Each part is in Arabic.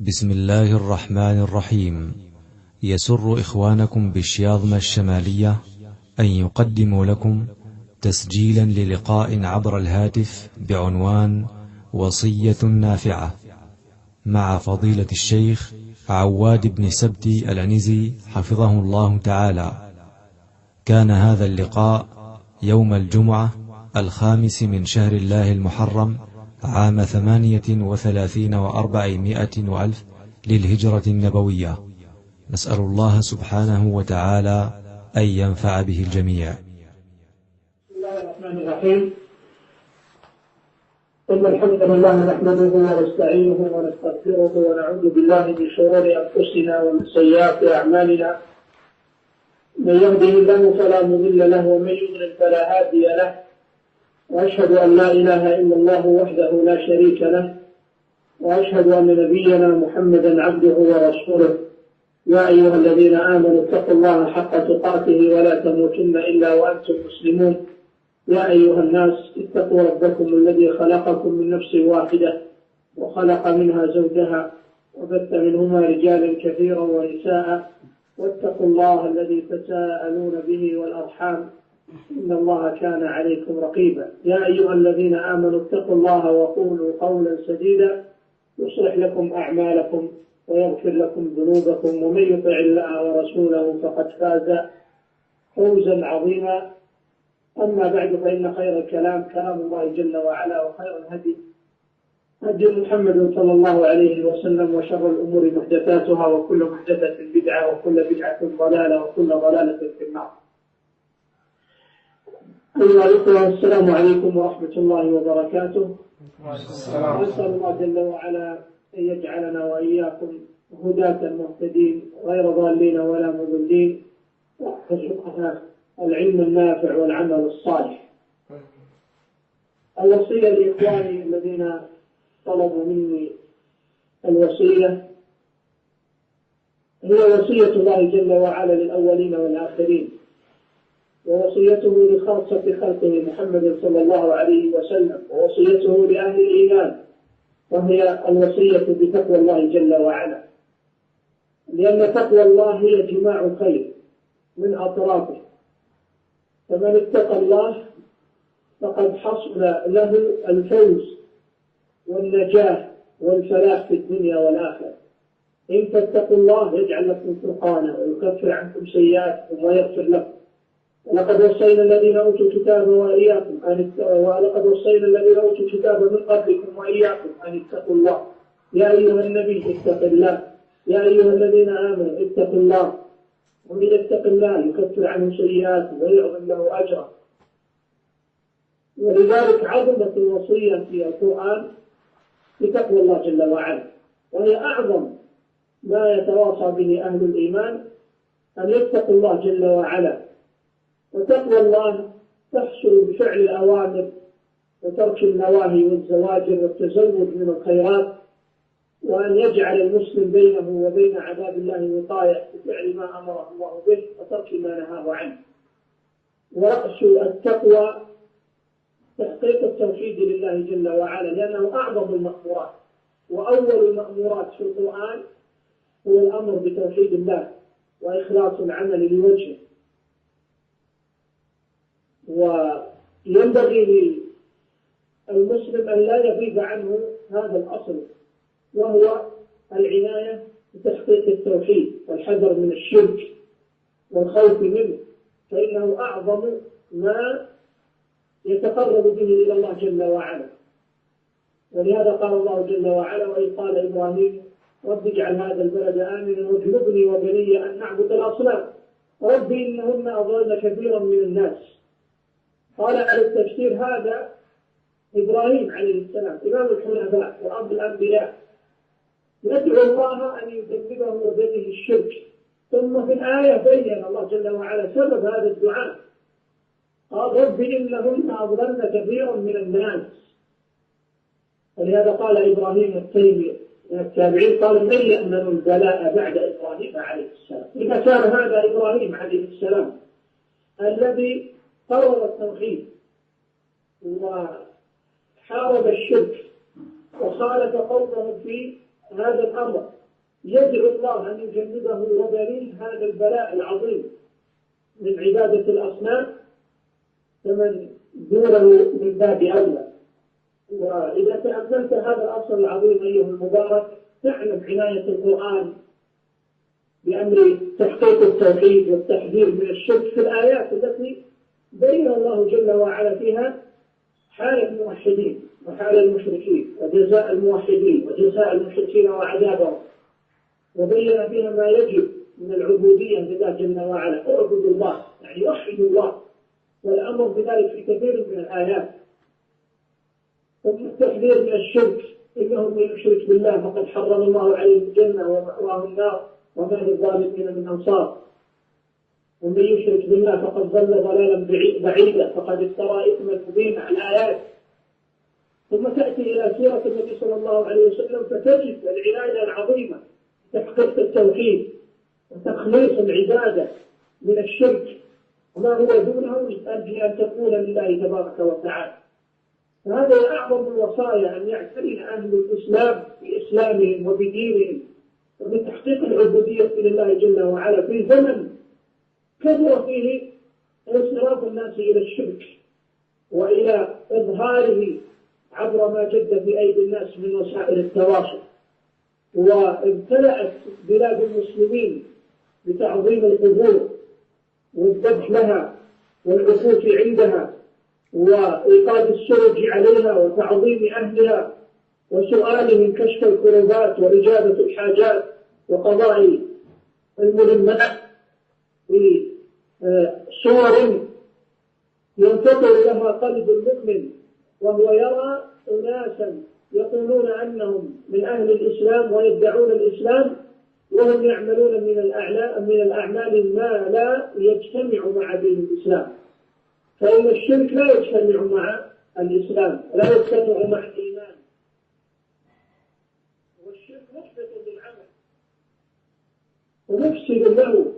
بسم الله الرحمن الرحيم. يسر إخوانكم بالشياظمة الشمالية أن يقدموا لكم تسجيلا للقاء عبر الهاتف بعنوان وصية نافعة مع فضيلة الشيخ عواد بن سبتي-العنزي حفظه الله تعالى. كان هذا اللقاء يوم الجمعة 5 من شهر الله المحرم عام 38 و400 وألف للهجرة النبوية. نسأل الله سبحانه وتعالى أن ينفع به الجميع. بسم الله الرحمن الرحيم. إن الحمد لله نحمده ونستعينه ونستغفره ونعوذ بالله من شرور أنفسنا ومن سيئات أعمالنا. من يهده الله فلا مضل له ومن يضلل فلا هادي له. وأشهد أن لا إله إلا الله وحده لا شريك له، وأشهد أن نبينا محمدا عبده ورسوله. يا أيها الذين آمنوا اتقوا الله حق تقاته ولا تموتن إلا وأنتم مسلمون. يا أيها الناس اتقوا ربكم الذي خلقكم من نفس واحدة وخلق منها زوجها وبث منهما رجالا كثيرا ونساء، واتقوا الله الذي تساءلون به والأرحام إن الله كان عليكم رقيبا. يا أيها الذين آمنوا اتقوا الله وقولوا قولا سديدا يصلح لكم أعمالكم ويغفر لكم ذنوبكم، ومن يطع الله ورسوله فقد فاز فوزا عظيما. أما بعد، فإن خير الكلام كلام الله جل وعلا، وخير الهدي هدي محمد صلى الله عليه وسلم، وشر الأمور محدثاتها، وكل محدثة بدعة، وكل بدعة ضلالة، وكل ضلالة في النار. أيها الأخوة، السلام عليكم ورحمة الله وبركاته. نسأل الله جل وعلا أن يجعلنا وإياكم هداة مهتدين غير ضالين ولا مضلين، ويرزقنا العلم النافع والعمل الصالح. الوصية لإخواني الذين طلبوا مني الوصية هي وصية الله جل وعلا للأولين والآخرين، ووصيته لخاصة خلقه محمد صلى الله عليه وسلم، ووصيته لأهل الإيمان، وهي الوصية بتقوى الله جل وعلا، لأن تقوى الله هي جماع خير من أطرافه. فمن اتقى الله فقد حصل له الفوز والنجاة والفلاح في الدنيا والآخرة. إن تتقوا الله يجعل لكم فرقانا ويكفر عنكم سيئاتكم ويغفر لكم. ولقد وصينا الذين أوتوا الكتاب وإياكم ولقد وصينا الذين أوتوا الكتاب من قبلكم وإياكم أن اتقوا الله. يا أيها النبي اتق الله، يا أيها الذين آمنوا اتقوا الله، ومن يتق الله يكفر عنه سيئاته ويعظم له أجرا. ولذلك عظمت الوصية في القرآن بتقوى الله جل وعلا، وهي أعظم ما يتواصى به أهل الإيمان، أن يتقوا الله جل وعلا. وتقوى الله تحصل بفعل الأوامر وترك النواهي والزواجر والتزود من الخيرات، وأن يجعل المسلم بينه وبين عذاب الله وقاية بفعل ما أمره الله به وترك ما نهاه عنه. ورأس التقوى تحقيق التوحيد لله جل وعلا، لأنه أعظم المأمورات، وأول المأمورات في القرآن هو الأمر بتوحيد الله وإخلاص العمل لوجهه. وينبغي للمسلم أن لا يغيب عنه هذا الأصل، وهو العناية بتحقيق التوحيد والحذر من الشرك والخوف منه، فإنه أعظم ما يتقرب به إلى الله جل وعلا. ولهذا قال الله جل وعلا: وإذ قال إبراهيم رب اجعل هذا البلد آمنا واجنبني وبني أن نعبد الأصنام رب إنهن أضلن كثيرا من الناس. قال على التفسير هذا إبراهيم عليه السلام إمام الحنفاء وأب الأنبياء، يدعو الله أن يذنبه وبيده الشرك. ثم في الآية بين الله جل وعلا سبب هذا الدعاء، قال رب إنهن أضلن كثيرا من الناس. ولهذا قال إبراهيم التيمي من التابعين قال: من يأمن البلاء بعد إبراهيم عليه السلام؟ إذا كان هذا إبراهيم عليه السلام الذي قرر التوحيد وحارب الشرك وخالف قومه في هذا الأمر يدعو الله أن يجنبه وبنيه هذا البلاء العظيم من عبادة الأصنام، فمن دونه من باب أولى. وإذا تأملت هذا الأصل العظيم أيها المبارك تعلم عناية القرآن بأمر تحقيق التوحيد والتحذير من الشرك في الآيات التي بين الله جل وعلا فيها حال الموحدين وحال المشركين وجزاء الموحدين وجزاء المشركين وعذابهم، وبين فيها ما يجب من العبودية لله جل وعلا. اعبدوا الله يعني يوحدوا الله، والأمر بذلك في كثير من الآيات. والتحذير من الشرك، إنه من يشرك بالله فقد حرم الله عليه الجنة ومأواه النار وما للظالمين من أنصار، ومن يشرك بالله فقد ضل ضلالا بعيدا فقد افترى إثما مبينا. الآيات. ثم تأتي إلى سيرة النبي صلى الله عليه وسلم فتجد العناية العظيمة تحقيق التوحيد وتخليص العبادة من الشرك وما هو دونه من أجل أن تكون لله تبارك وتعالى. فهذا أعظم الوصايا أن يعتني أهل الإسلام بإسلامهم وبدينهم وبتحقيق العبودية لله جل وعلا في زمن كثر فيه انصراف الناس إلى الشرك وإلى إظهاره عبر ما جد في أيدي الناس من وسائل التواصل. وامتلأت بلاد المسلمين بتعظيم القبور والذبح لها والعكوف عندها وإيقاد السرج عليها وتعظيم أهلها وسؤالهم كشف الكروبات وإجابة الحاجات وقضاء الملمات في صور ينتظر لها قلب المؤمن، وهو يرى أناسا يقولون أنهم من أهل الإسلام ويدعون الإسلام وهم يعملون من الأعمال ما لا يجتمع مع دين الإسلام. فإن الشرك لا يجتمع مع الإسلام، لا يجتمع مع الإيمان، والشرك محبط للعمل ومفسد له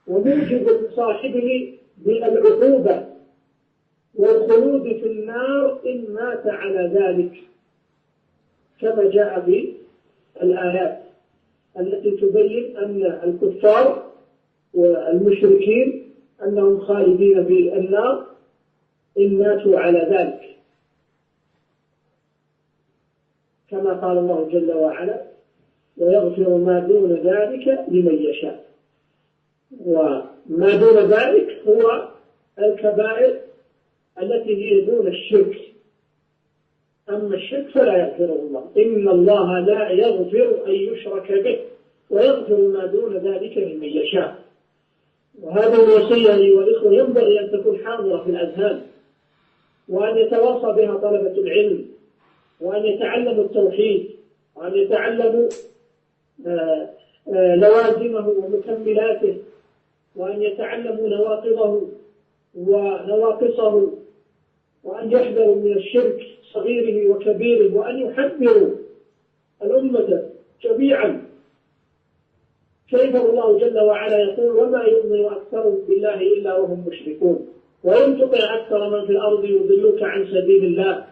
وموجب لصاحبه بالعقوبة والخلود في النار إن مات على ذلك، كما جاء في الآيات التي تبين أن الكفار والمشركين أنهم خالدين في النار إن ماتوا على ذلك، كما قال الله جل وعلا: ويغفر ما دون ذلك لمن يشاء. وما دون ذلك هو الكبائر التي هي دون الشرك، أما الشرك فلا يغفره الله. إن الله لا يغفر أن يشرك به ويغفر ما دون ذلك لمن يشاء. وهذه الوصية أيها الإخوة ينبغي أن تكون حاضرة في الأذهان، وأن يتواصى بها طلبة العلم، وأن يتعلموا التوحيد، وأن يتعلموا لوازمه ومكملاته، وأن يتعلموا نواقضه ونواقصه، وأن يحذروا من الشرك صغيره وكبيره، وأن يحذروا الأمة جميعا. كيف الله جل وعلا يقول: وما يؤمن أكثرهم بالله إلا وهم مشركون وإن تطع أكثر من في الأرض يضلوك عن سبيل الله.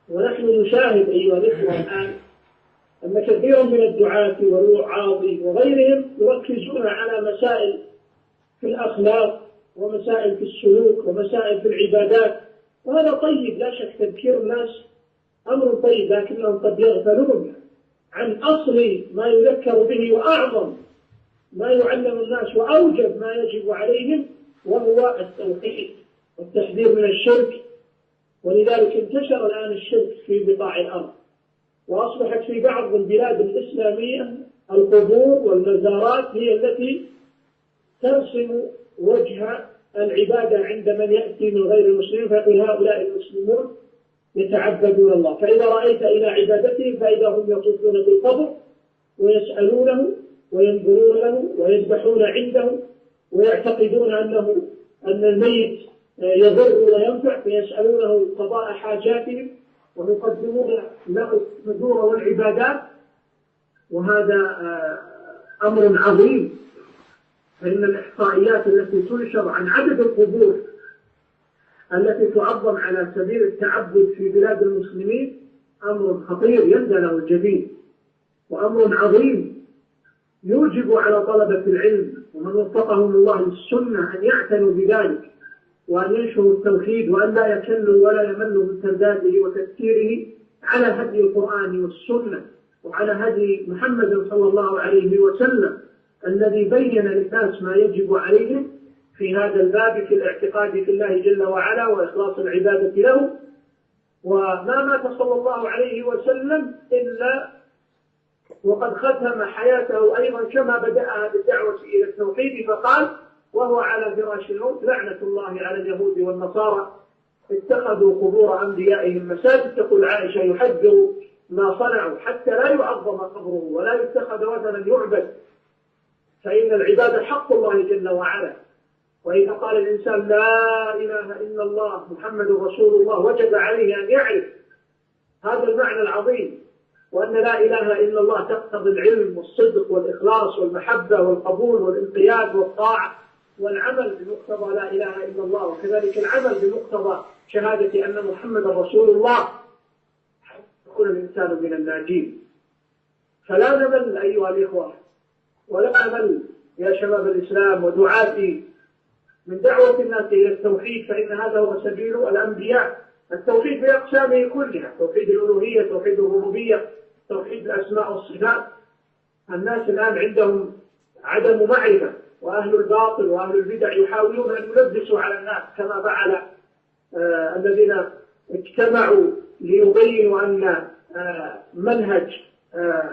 ونحن نشاهد أيها الإخوة الآن أن كثيرا من الدعاة والوعاظ وغيرهم يركزون على مسائل في الأخلاق ومسائل في السلوك ومسائل في العبادات، وهذا طيب لا شك، تذكير الناس أمر طيب، لكنهم قد يغفلون عن أصل ما يذكر به وأعظم ما يعلم الناس وأوجب ما يجب عليهم، وهو التوحيد والتحذير من الشرك. ولذلك انتشر الآن الشرك في بقاع الأرض، وأصبحت في بعض البلاد الإسلامية القبور والمزارات هي التي ترسم وجه العبادة عند من يأتي من غير المسلمين، فيقول: هؤلاء المسلمون يتعبدون الله. فإذا رأيت إلى عبادتهم فإذا هم يطوفون بالقبر ويسألونه وينظرون له ويذبحون عنده ويعتقدون أن الميت يضر وينفع، فيسألونه قضاء حاجاتهم ويقدمون له النذور والعبادات. وهذا أمر عظيم، فإن الإحصائيات التي تنشر عن عدد القبور التي تعظم على سبيل التعبد في بلاد المسلمين أمر خطير يندى له الجبين، وأمر عظيم يوجب على طلبة العلم ومن وفقهم الله للسنة أن يعتنوا بذلك، وأن ينشروا التوحيد، وأن لا يكلوا ولا يملوا من ترداده وتفسيره على هدي القرآن والسنة وعلى هدي محمد صلى الله عليه وسلم الذي بين للناس ما يجب عليهم في هذا الباب في الاعتقاد في الله جل وعلا وإخلاص العبادة له. وما مات صلى الله عليه وسلم إلا وقد ختم حياته أيضا كما بدأها بالدعوة إلى التوحيد، فقال وهو على فراش الموت: لعنة الله على اليهود والنصارى اتخذوا قبور أنبيائهم مساجد. تقول عائشة: يحذر ما صنعوا حتى لا يعظم قبره ولا يتخذ وثنا يعبد، فإن العبادة حق الله جل وعلا. وإذا قال الإنسان لا إله إلا الله محمد رسول الله وجب عليه أن يعرف هذا المعنى العظيم، وأن لا إله إلا الله تقتضي العلم والصدق والإخلاص والمحبة والقبول والانقياد والطاعة والعمل بمقتضى لا إله إلا الله، وكذلك العمل بمقتضى شهادة أن محمد رسول الله، حتى يكون الإنسان من الناجين. فلا نمل أيها الإخوة، ولا نمل يا شباب الإسلام ودعاتي من دعوة الناس إلى التوحيد، فإن هذا هو سبيل الأنبياء. التوحيد بأقسامه كلها: توحيد الألوهية، توحيد الربوبية، توحيد الأسماء والصفات. الناس الآن عندهم عدم معرفة، وأهل الباطل وأهل البدع يحاولون أن يلبسوا على الناس كما فعل الذين اجتمعوا ليبينوا أن منهج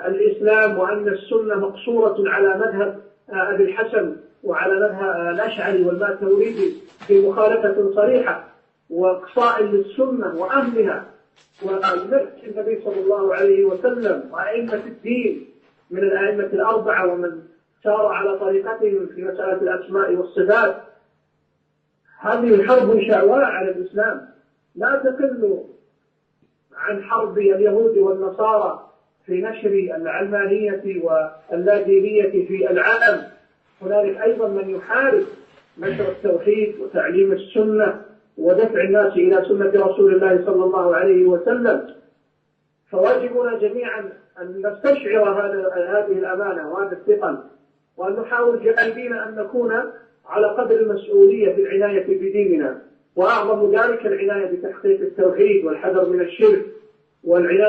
الإسلام وأن السنة مقصورة على مذهب أبي الحسن وعلى مذهب الأشعري والماتريدي في مخالفة صريحة وإقصاء للسنة وأهلها ونفس النبي صلى الله عليه وسلم وأئمة الدين من الأئمة الأربعة ومن سار على طريقتهم في مسألة الأسماء والصفات. هذه حرب شعواء على الإسلام لا تقل عن حرب اليهود والنصارى في نشر العلمانية واللادينية في العالم. هنالك أيضا من يحارب نشر التوحيد وتعليم السنة ودفع الناس إلى سنة رسول الله صلى الله عليه وسلم. فواجبنا جميعا أن نستشعر هذه الأمانة وهذا الثقل، وأن نحاول جاهدين أن نكون على قدر المسؤولية في العناية بديننا، وأعظم ذلك العناية بتحقيق التوحيد والحذر من الشرك والعناية